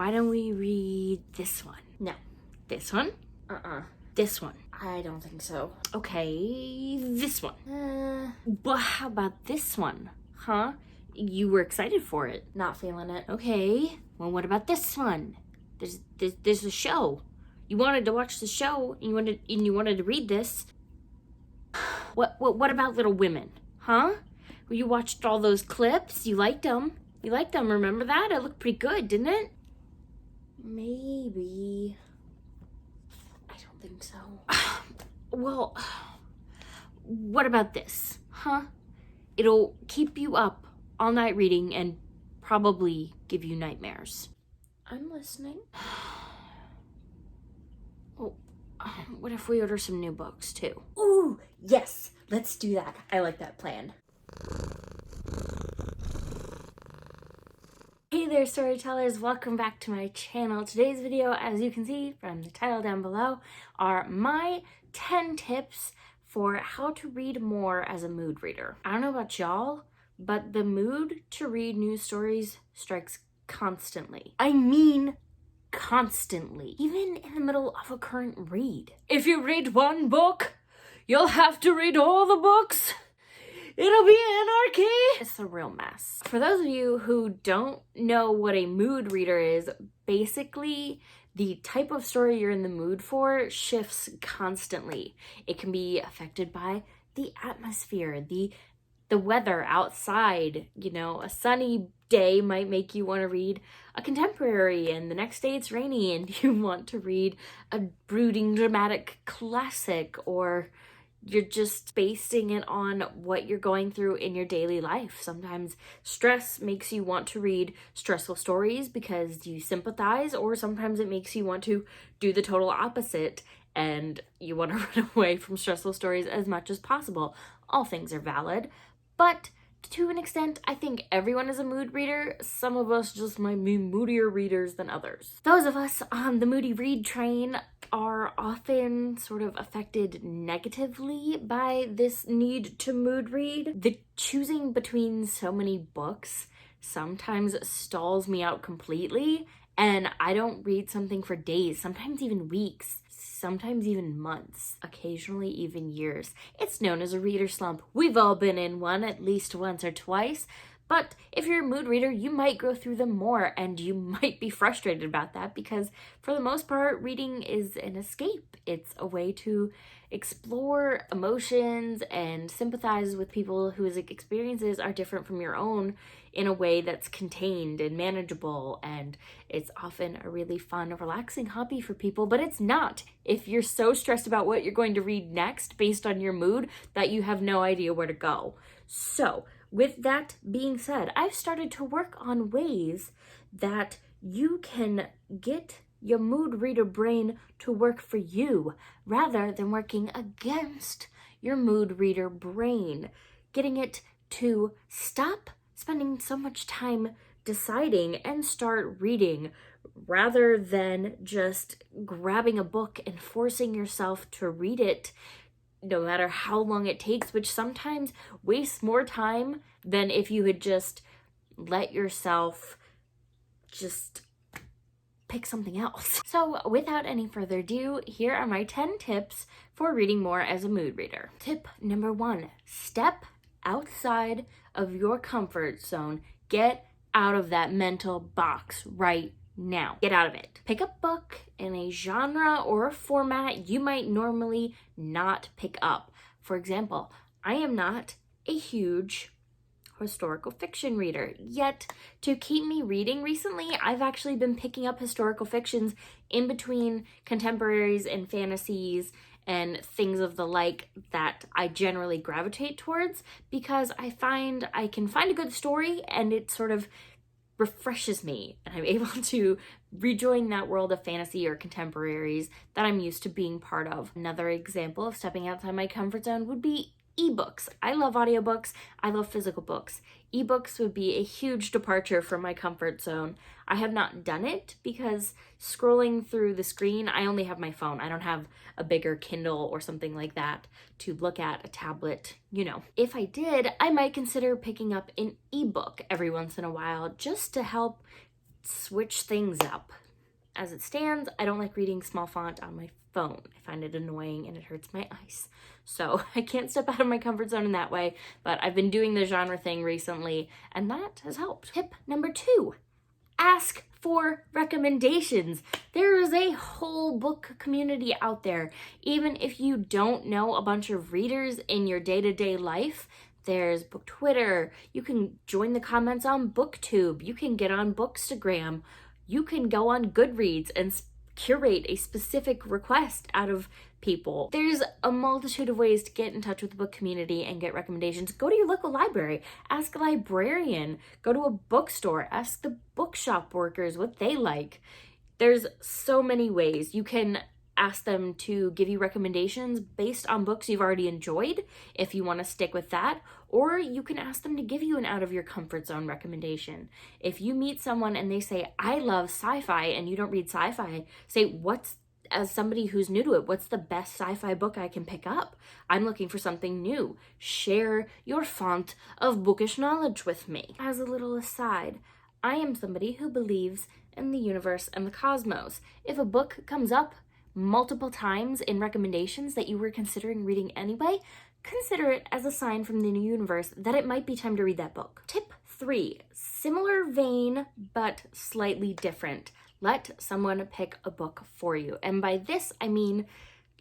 why don't we read this one? No. This one? This one? I don't think so. Okay, this one. But how about this one? Huh? You were excited for it. Not feeling it. Okay, well, what about this one? There's a show. You wanted to watch the show, and you wanted to read this. What about Little Women? Huh? Well, you watched all those clips. You liked them. Remember that? It looked pretty good, didn't it? Maybe. I don't think so. Well, what about this? Huh? It'll keep you up all night reading and probably give you nightmares. I'm listening. Well, what if we order some new books too? Ooh, yes. Let's do that. I like that plan. Hey there, storytellers. Welcome back to my channel. Today's video, as you can see from the title down below, are my 10 tips for how to read more as a mood reader. I don't know about y'all, but the mood to read news stories strikes constantly. I mean, constantly. Even in the middle of a current read. If you read one book, you'll have to read all the books. It'll be anarchy. It's a real mess. For those of you who don't know what a mood reader is, basically the type of story you're in the mood for shifts constantly. It can be affected by the atmosphere, the weather outside. You know, a sunny day might make you want to read a contemporary, and the next day it's rainy and you want to read a brooding dramatic classic, or you're just basing it on what you're going through in your daily life. Sometimes stress makes you want to read stressful stories because you sympathize, or sometimes it makes you want to do the total opposite and you want to run away from stressful stories as much as possible. All things are valid, but to an extent, I think everyone is a mood reader. Some of us just might be moodier readers than others. Those of us on the moody read train are often sort of affected negatively by this need to mood read. The choosing between so many books sometimes stalls me out completely, and I don't read something for days, sometimes even weeks, sometimes even months, occasionally even years. It's known as a reader slump. We've all been in one at least once or twice. But if you're a mood reader, you might go through them more, and you might be frustrated about that because for the most part, reading is an escape. It's a way to explore emotions and sympathize with people whose experiences are different from your own in a way that's contained and manageable, and it's often a really fun, relaxing hobby for people, but it's not if you're so stressed about what you're going to read next based on your mood that you have no idea where to go. So, with that being said, I've started to work on ways that you can get your mood reader brain to work for you rather than working against your mood reader brain. Getting it to stop spending so much time deciding and start reading rather than just grabbing a book and forcing yourself to read it no matter how long it takes, which sometimes wastes more time than if you had just let yourself just pick something else. So without any further ado, here are my 10 tips for reading more as a mood reader. Tip number 1, step outside of your comfort zone. Get out of that mental box right now. Get out of it. Pick a book in a genre or a format you might normally not pick up. For example, I am not a huge historical fiction reader, yet to keep me reading recently, I've actually been picking up historical fictions in between contemporaries and fantasies and things of the like that I generally gravitate towards, because I find I can find a good story and it sort of refreshes me, and I'm able to rejoin that world of fantasy or contemporaries that I'm used to being part of. Another example of stepping outside my comfort zone would be ebooks. I love audiobooks. I love physical books. Ebooks would be a huge departure from my comfort zone. I have not done it because scrolling through the screen, I only have my phone. I don't have a bigger Kindle or something like that to look at, a tablet, you know. If I did, I might consider picking up an ebook every once in a while just to help switch things up. As it stands, I don't like reading small font on my phone. I find it annoying and it hurts my eyes. So I can't step out of my comfort zone in that way, but I've been doing the genre thing recently and that has helped. Tip number 2, ask for recommendations. There is a whole book community out there. Even if you don't know a bunch of readers in your day-to-day life, there's Book Twitter. You can join the comments on BookTube. You can get on Bookstagram. You can go on Goodreads and curate a specific request out of people. There's a multitude of ways to get in touch with the book community and get recommendations. Go to your local library, ask a librarian, go to a bookstore, ask the bookshop workers what they like. There's so many ways. You can ask them to give you recommendations based on books you've already enjoyed, if you want to stick with that, or you can ask them to give you an out of your comfort zone recommendation. If you meet someone and they say, I love sci-fi, and you don't read sci-fi, say, as somebody who's new to it, what's the best sci-fi book I can pick up? I'm looking for something new. Share your font of bookish knowledge with me. As a little aside, I am somebody who believes in the universe and the cosmos. If a book comes up multiple times in recommendations that you were considering reading anyway, consider it as a sign from the universe that it might be time to read that book. Tip 3, similar vein, but slightly different. Let someone pick a book for you. And by this, I mean,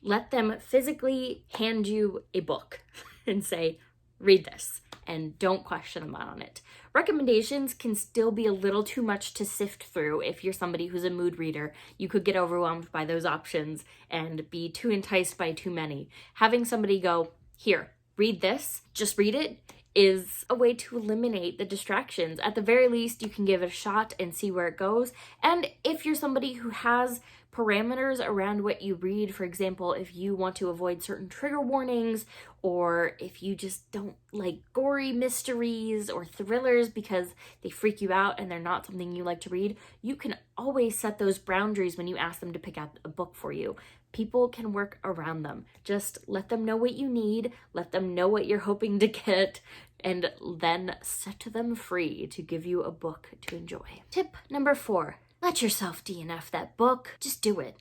let them physically hand you a book and say, read this, and don't question them on it. Recommendations can still be a little too much to sift through if you're somebody who's a mood reader. You could get overwhelmed by those options and be too enticed by too many. Having somebody go, here, read this, just read it, is a way to eliminate the distractions. At the very least, you can give it a shot and see where it goes. And if you're somebody who has parameters around what you read, for example, if you want to avoid certain trigger warnings, or if you just don't like gory mysteries or thrillers because they freak you out and they're not something you like to read, you can always set those boundaries when you ask them to pick out a book for you. People can work around them. Just let them know what you need, let them know what you're hoping to get, and then set them free to give you a book to enjoy. Tip number 4, let yourself DNF that book. Just do it.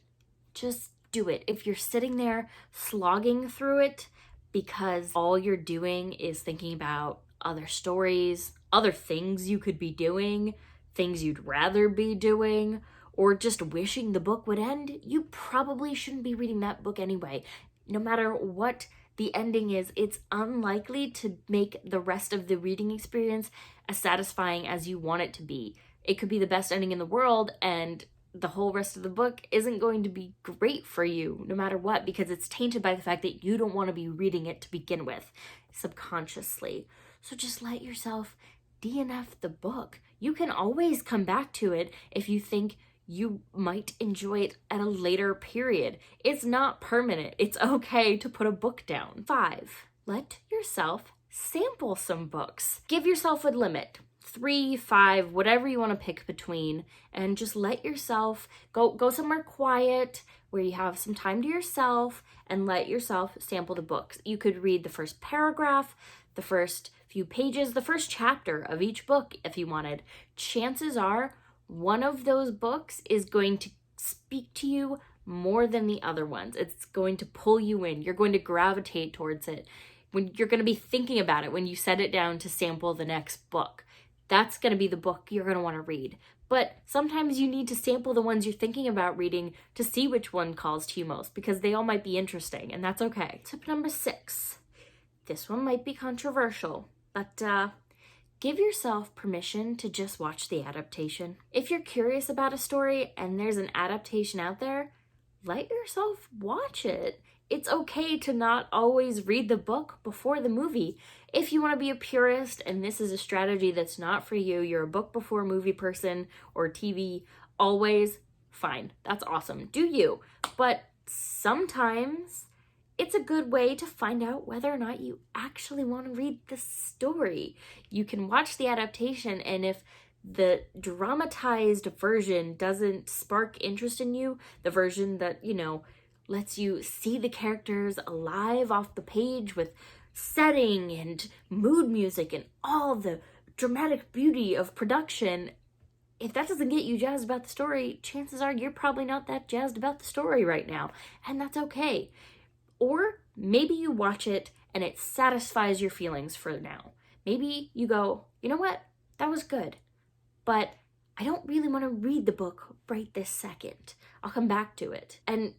Just do it. If you're sitting there slogging through it because all you're doing is thinking about other stories, other things you could be doing, things you'd rather be doing, or just wishing the book would end, you probably shouldn't be reading that book anyway. No matter what the ending is, it's unlikely to make the rest of the reading experience as satisfying as you want it to be. It could be the best ending in the world and the whole rest of the book isn't going to be great for you no matter what, because it's tainted by the fact that you don't want to be reading it to begin with, subconsciously. So just let yourself DNF the book. You can always come back to it if you think you might enjoy it at a later period. It's not permanent. It's okay to put a book down. 5, let yourself sample some books. Give yourself a limit. 3, 5, whatever you want to pick between, and just let yourself go somewhere quiet where you have some time to yourself and let yourself sample the books. You could read the first paragraph, the first few pages, the first chapter of each book if you wanted. Chances are one of those books is going to speak to you more than the other ones. It's going to pull you in. You're going to gravitate towards it. When you're going to be thinking about it when you set it down to sample the next book. That's going to be the book you're going to want to read. But sometimes you need to sample the ones you're thinking about reading to see which one calls to you most, because they all might be interesting, and that's okay. Tip number 6. This one might be controversial, but give yourself permission to just watch the adaptation. If you're curious about a story and there's an adaptation out there, let yourself watch it. It's okay to not always read the book before the movie. If you want to be a purist and this is a strategy that's not for you, you're a book before movie person or TV always, fine. That's awesome. Do you? But sometimes it's a good way to find out whether or not you actually want to read the story. You can watch the adaptation, and if the dramatized version doesn't spark interest in you, the version that, lets you see the characters alive off the page with setting and mood music and all the dramatic beauty of production, if that doesn't get you jazzed about the story, chances are you're probably not that jazzed about the story right now, and that's okay. Or maybe you watch it and it satisfies your feelings for now. Maybe you go, you know what, that was good, but I don't really want to read the book right this second. I'll come back to it. And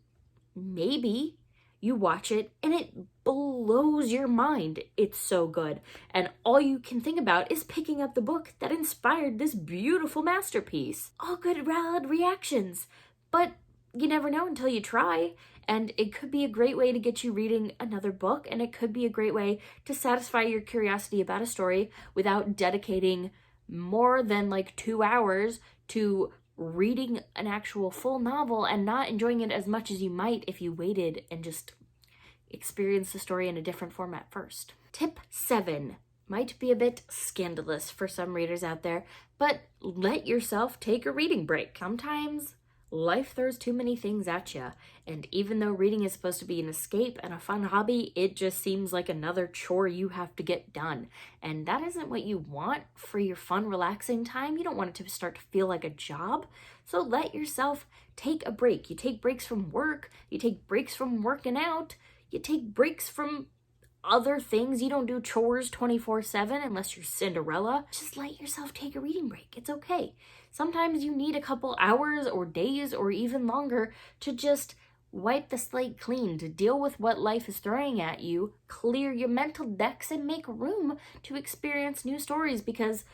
maybe you watch it and it blows your mind. It's so good. And all you can think about is picking up the book that inspired this beautiful masterpiece. All good, valid reactions. But you never know until you try. And it could be a great way to get you reading another book. And it could be a great way to satisfy your curiosity about a story without dedicating more than like 2 hours to reading an actual full novel and not enjoying it as much as you might if you waited and just experienced the story in a different format first. Tip 7 might be a bit scandalous for some readers out there, but let yourself take a reading break. Sometimes life throws too many things at you, and even though reading is supposed to be an escape and a fun hobby, it just seems like another chore you have to get done. And that isn't what you want for your fun, relaxing time. You don't want it to start to feel like a job. So let yourself take a break. You take breaks from work, you take breaks from working out, you take breaks from other things. You don't do chores 24/7 unless you're Cinderella. Just let yourself take a reading break. It's okay. Sometimes you need a couple hours or days or even longer to just wipe the slate clean, to deal with what life is throwing at you, clear your mental decks, and make room to experience new stories. Because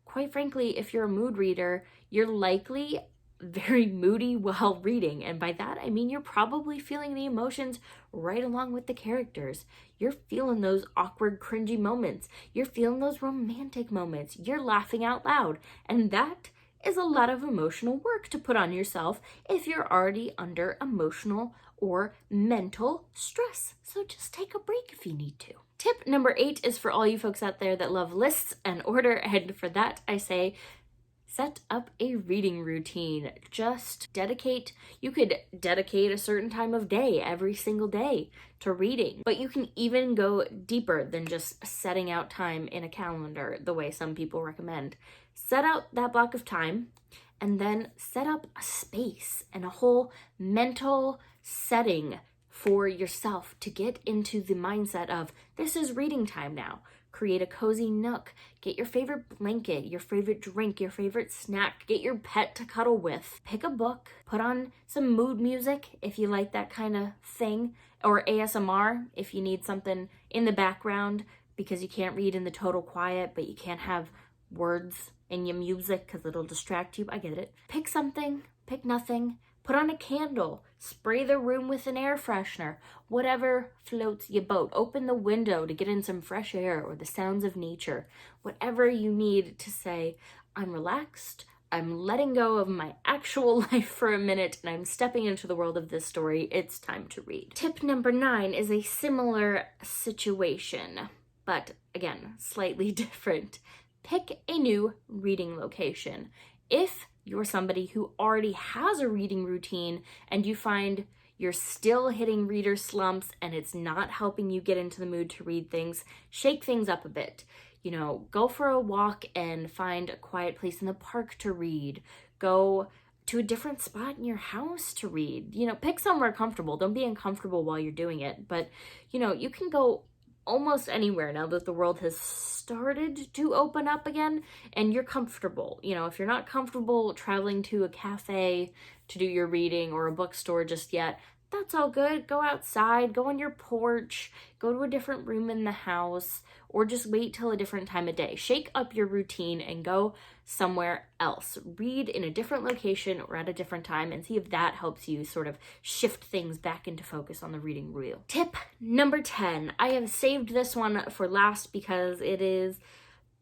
quite frankly, if you're a mood reader, you're likely very moody while reading. And by that, I mean you're probably feeling the emotions right along with the characters. You're feeling those awkward, cringy moments. You're feeling those romantic moments. You're laughing out loud. And that is a lot of emotional work to put on yourself if you're already under emotional or mental stress. So just take a break if you need to. Tip number 8 is for all you folks out there that love lists and order. And for that, I say, set up a reading routine. You could dedicate a certain time of day every single day to reading, but you can even go deeper than just setting out time in a calendar the way some people recommend. Set out that block of time and then set up a space and a whole mental setting for yourself to get into the mindset of this is reading time now. Create a cozy nook, get your favorite blanket, your favorite drink, your favorite snack, get your pet to cuddle with, pick a book, put on some mood music if you like that kind of thing, or ASMR if you need something in the background because you can't read in the total quiet, but you can't have words in your music because it'll distract you. I get it. Pick something, pick nothing. Put on a candle, spray the room with an air freshener, whatever floats your boat. Open the window to get in some fresh air or the sounds of nature. Whatever you need to say, I'm relaxed, I'm letting go of my actual life for a minute, and I'm stepping into the world of this story. It's time to read. Tip number 9 is a similar situation, but again, slightly different. Pick a new reading location. If you're somebody who already has a reading routine and you find you're still hitting reader slumps and it's not helping you get into the mood to read things, shake things up a bit. You know, go for a walk and find a quiet place in the park to read. Go to a different spot in your house to read. You know, pick somewhere comfortable. Don't be uncomfortable while you're doing it. But, you know, you can go almost anywhere now that the world has started to open up again and you're comfortable. You know, if you're not comfortable traveling to a cafe to do your reading or a bookstore just yet, that's all good. Go outside, go on your porch, go to a different room in the house, or just wait till a different time of day. Shake up your routine and go somewhere else. Read in a different location or at a different time and see if that helps you sort of shift things back into focus on the reading wheel. Tip number 10. I have saved this one for last because it is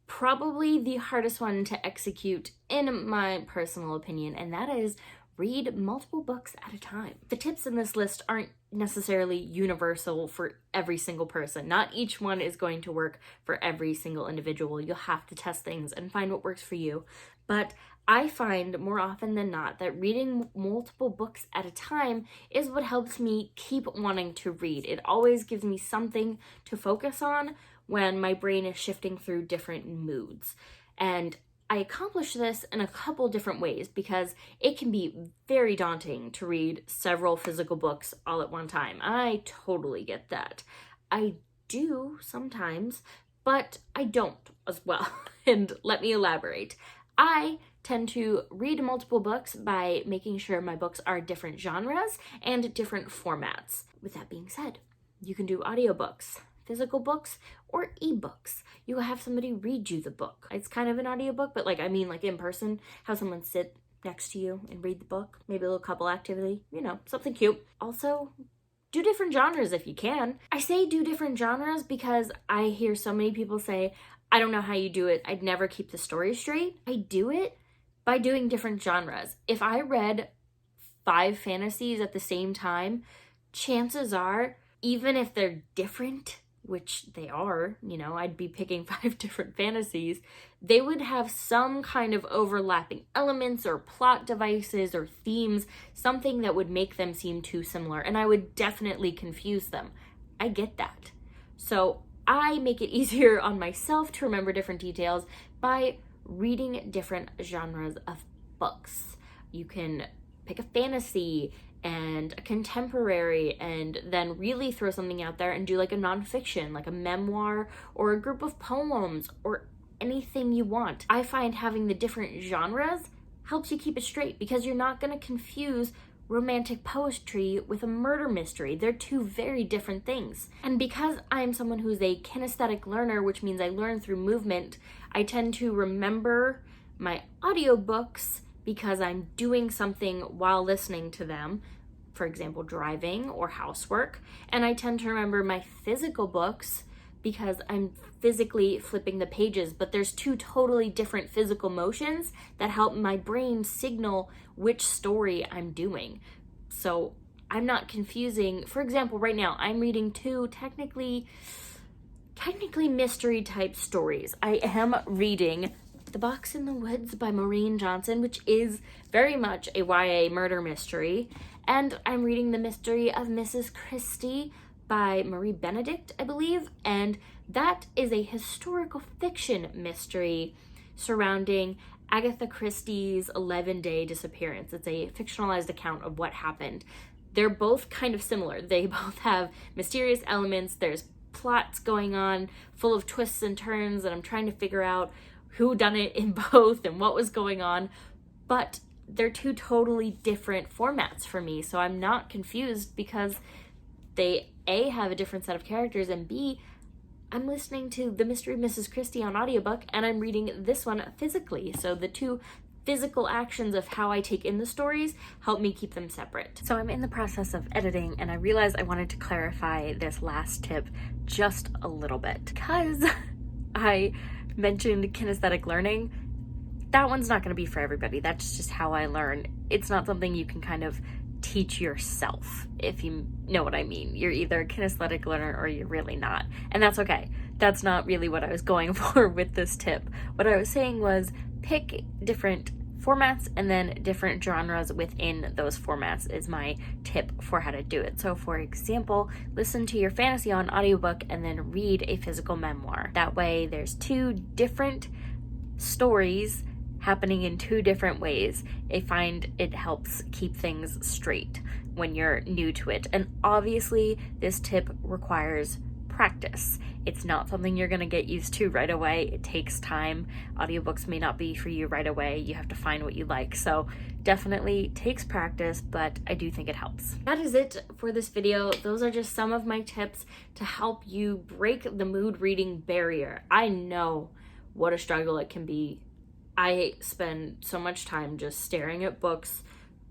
probably the hardest one to execute in my personal opinion, and that is read multiple books at a time. The tips in this list aren't necessarily universal for every single person. Not each one is going to work for every single individual. You'll have to test things and find what works for you. But I find more often than not that reading multiple books at a time is what helps me keep wanting to read. It always gives me something to focus on when my brain is shifting through different moods. And I accomplish this in a couple different ways because it can be very daunting to read several physical books all at one time. I totally get that. I do sometimes, but I don't as well. And let me elaborate. I tend to read multiple books by making sure my books are different genres and different formats. With that being said, you can do audiobooks, physical books, or ebooks. You will have somebody read you the book. It's kind of an audiobook, but like in person, have someone sit next to you and read the book. Maybe a little couple activity, something cute. Also, do different genres if you can. I say do different genres because I hear so many people say, I don't know how you do it. I'd never keep the story straight. I do it by doing different genres. If I read 5 fantasies at the same time, chances are, even if they're different, which they are, I'd be picking 5 different fantasies, they would have some kind of overlapping elements or plot devices or themes, something that would make them seem too similar, and I would definitely confuse them. I get that. So I make it easier on myself to remember different details by reading different genres of books. You can pick a fantasy and a contemporary, and then really throw something out there and do like a nonfiction, like a memoir or a group of poems or anything you want. I find having the different genres helps you keep it straight because you're not going to confuse romantic poetry with a murder mystery. They're 2 very different things. And because I'm someone who's a kinesthetic learner, which means I learn through movement, I tend to remember my audiobooks because I'm doing something while listening to them, for example, driving or housework. And I tend to remember my physical books because I'm physically flipping the pages, but there's 2 totally different physical motions that help my brain signal which story I'm doing. So I'm not confusing. For example, right now I'm reading 2 technically mystery type stories. I am reading The Box in the Woods by Maureen Johnson, which is very much a YA murder mystery. And I'm reading The Mystery of Mrs. Christie by Marie Benedict, I believe. And that is a historical fiction mystery surrounding Agatha Christie's 11-day disappearance. It's a fictionalized account of what happened. They're both kind of similar. They both have mysterious elements. There's plots going on full of twists and turns, and I'm trying to figure out who done it in both and what was going on, but they're 2 totally different formats for me, so I'm not confused because they A, have a different set of characters, and B, I'm listening to The Mystery of Mrs. Christie on audiobook, and I'm reading this one physically, so the 2 physical actions of how I take in the stories help me keep them separate. So I'm in the process of editing, and I realized I wanted to clarify this last tip just a little bit because I mentioned kinesthetic learning. That one's not going to be for everybody. That's just how I learn. It's not something you can kind of teach yourself, if you know what I mean. You're either a kinesthetic learner or you're really not. And that's okay. That's not really what I was going for with this tip. What I was saying was pick different formats and then different genres within those formats is my tip for how to do it. So for example, listen to your fantasy on audiobook and then read a physical memoir. That way there's 2 different stories happening in 2 different ways. I find it helps keep things straight when you're new to it. And obviously this tip requires practice. It's not something you're going to get used to right away. It takes time. Audiobooks may not be for you right away. You have to find what you like. So definitely takes practice, but I do think it helps. That is it for this video. Those are just some of my tips to help you break the mood reading barrier. I know what a struggle it can be. I spend so much time just staring at books,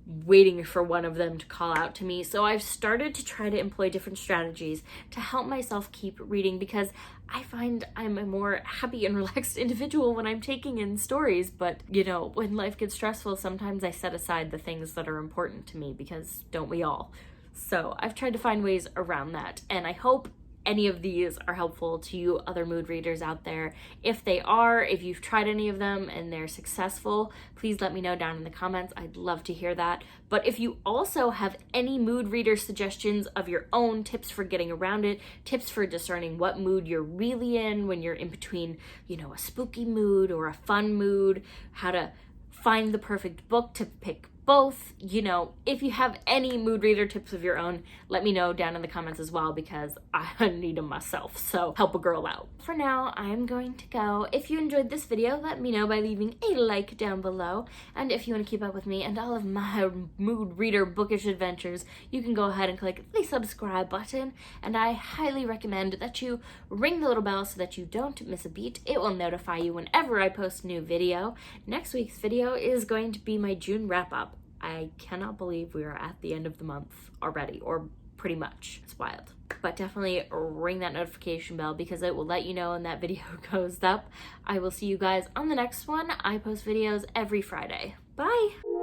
waiting for one of them to call out to me. So I've started to try to employ different strategies to help myself keep reading because I find I'm a more happy and relaxed individual when I'm taking in stories. But, when life gets stressful, sometimes I set aside the things that are important to me because don't we all? So I've tried to find ways around that, and I hope any of these are helpful to you other mood readers out there. If they are, if you've tried any of them and they're successful, please let me know down in the comments. I'd love to hear that. But if you also have any mood reader suggestions of your own, tips for getting around it, tips for discerning what mood you're really in when you're in between, you know, a spooky mood or a fun mood, how to find the perfect book to pick both, you know, if you have any mood reader tips of your own, let me know down in the comments as well, because I need them myself, so help a girl out. For now, I'm going to go. If you enjoyed this video, let me know by leaving a like down below, and if you want to keep up with me and all of my mood reader bookish adventures, you can go ahead and click the subscribe button, and I highly recommend that you ring the little bell so that you don't miss a beat. It will notify you whenever I post a new video. Next week's video is going to be my June wrap-up. I cannot believe we are at the end of the month already, or pretty much. It's wild. But definitely ring that notification bell because it will let you know when that video goes up. I will see you guys on the next one. I post videos every Friday. Bye!